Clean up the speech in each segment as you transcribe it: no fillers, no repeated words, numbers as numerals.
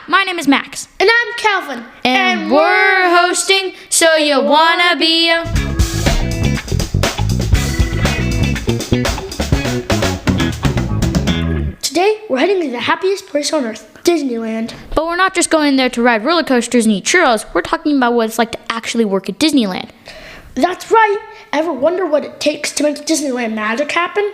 my name is Max. And I'm Calvin. And we're hosting So You Wanna Be a... Today, we're heading to the happiest place on earth, Disneyland. But we're not just going there to ride roller coasters and eat churros. We're talking about what it's like to actually work at Disneyland. That's right. Ever wonder what it takes to make Disneyland magic happen?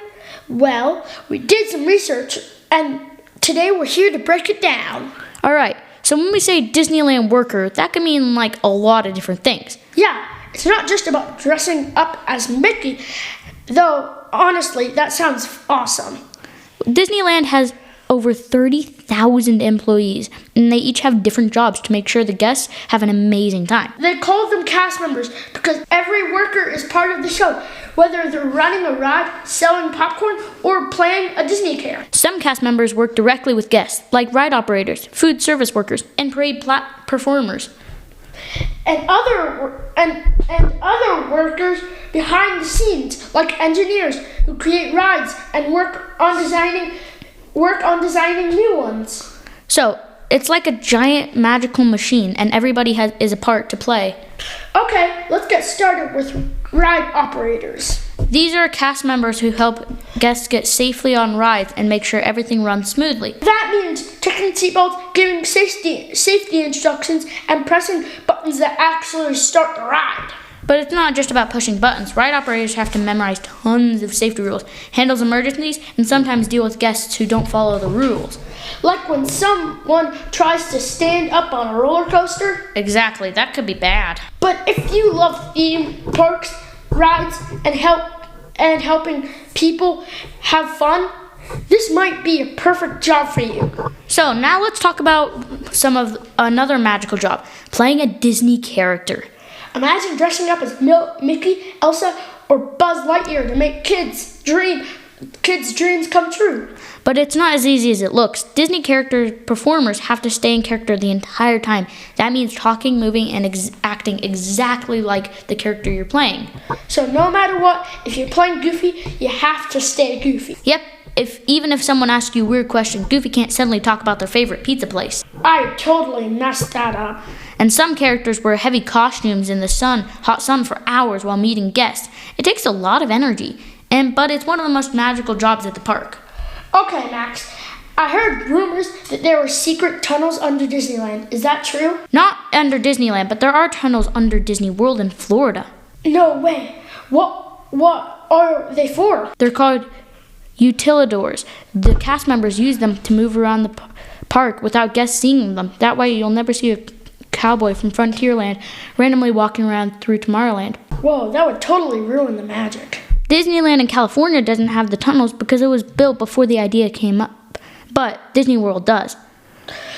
Well, we did some research, and today we're here to break it down. All right, so when we say Disneyland worker, that can mean like a lot of different things. Yeah, it's not just about dressing up as Mickey, though honestly, that sounds awesome. Disneyland has over 30,000 employees, and they each have different jobs to make sure the guests have an amazing time. They call them cast members because every worker is part of the show, whether they're running a ride, selling popcorn, or playing a Disney character. Some cast members work directly with guests, like ride operators, food service workers, and parade performers. And other workers behind the scenes, like engineers who create rides and work on designing new ones. So, it's like a giant magical machine, and everybody is a part to play. Okay, let's get started with ride operators. These are cast members who help guests get safely on rides and make sure everything runs smoothly. That means checking seatbelts, giving safety instructions, and pressing buttons that actually start the ride. But it's not just about pushing buttons. Ride operators have to memorize tons of safety rules, handle emergencies, and sometimes deal with guests who don't follow the rules. Like when someone tries to stand up on a roller coaster? Exactly, that could be bad. But if you love theme parks, rides, and helping people have fun, this might be a perfect job for you. So now let's talk about another magical job, playing a Disney character. Imagine dressing up as Mickey, Elsa, or Buzz Lightyear to make kids' dreams come true. But it's not as easy as it looks. Disney character performers have to stay in character the entire time. That means talking, moving, and acting exactly like the character you're playing. So no matter what, if you're playing Goofy, you have to stay Goofy. Yep. Even if someone asks you a weird question, Goofy can't suddenly talk about their favorite pizza place. I totally messed that up. And some characters wear heavy costumes in the hot sun for hours while meeting guests. It takes a lot of energy, but it's one of the most magical jobs at the park. Okay, Max. I heard rumors that there were secret tunnels under Disneyland. Is that true? Not under Disneyland, but there are tunnels under Disney World in Florida. No way. What are they for? They're called utilidors. The cast members use them to move around the park without guests seeing them. That way you'll never see a cowboy from Frontierland randomly walking around through Tomorrowland. Whoa, that would totally ruin the magic. Disneyland in California doesn't have the tunnels because it was built before the idea came up, but Disney World does.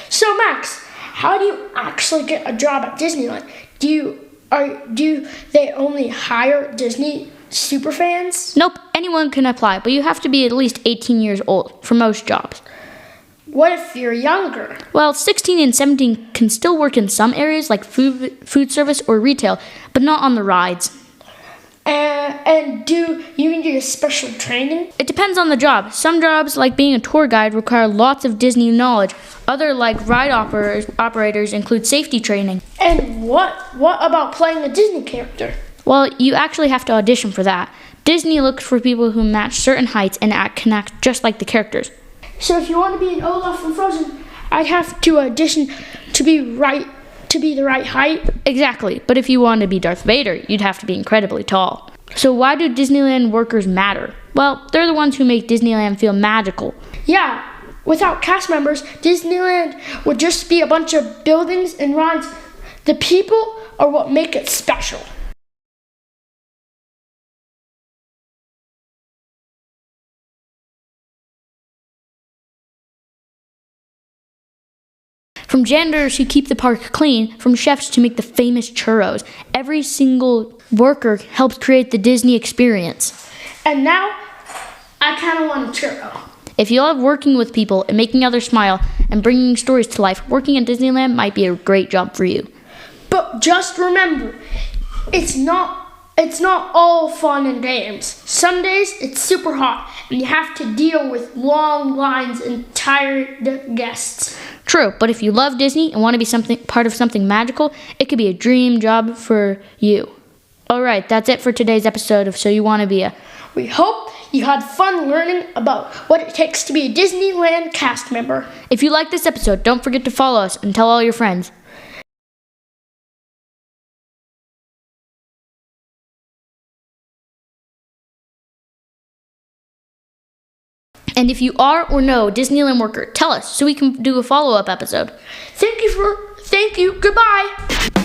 So Max, how do you actually get a job at Disneyland? Do they only hire Disney superfans? Nope, anyone can apply, but you have to be at least 18 years old for most jobs. What if you're younger? Well, 16 and 17 can still work in some areas like food service or retail, but not on the rides. And do you need a special training? It depends on the job. Some jobs, like being a tour guide, require lots of Disney knowledge. Other, like ride operators, include safety training. And what about playing a Disney character? Well, you actually have to audition for that. Disney looks for people who match certain heights and can act just like the characters. So if you want to be an Olaf from Frozen, I'd have to audition to be the right height? Exactly, but if you want to be Darth Vader, you'd have to be incredibly tall. So why do Disneyland workers matter? Well, they're the ones who make Disneyland feel magical. Yeah, without cast members, Disneyland would just be a bunch of buildings and rides. The people are what make it special. From janitors who keep the park clean, from chefs to make the famous churros, every single worker helps create the Disney experience. And now, I kind of want a churro. If you love working with people and making others smile and bringing stories to life, working at Disneyland might be a great job for you. But just remember, it's not it's not all fun and games. Some days it's super hot and you have to deal with long lines and tired guests. True, but if you love Disney and want to be part of something magical, it could be a dream job for you. All right, that's it for today's episode of So You Want to Be a. We hope you had fun learning about what it takes to be a Disneyland cast member. If you like this episode, don't forget to follow us and tell all your friends. And if you are or know a Disneyland worker, tell us so we can do a follow-up episode. Thank you. Goodbye.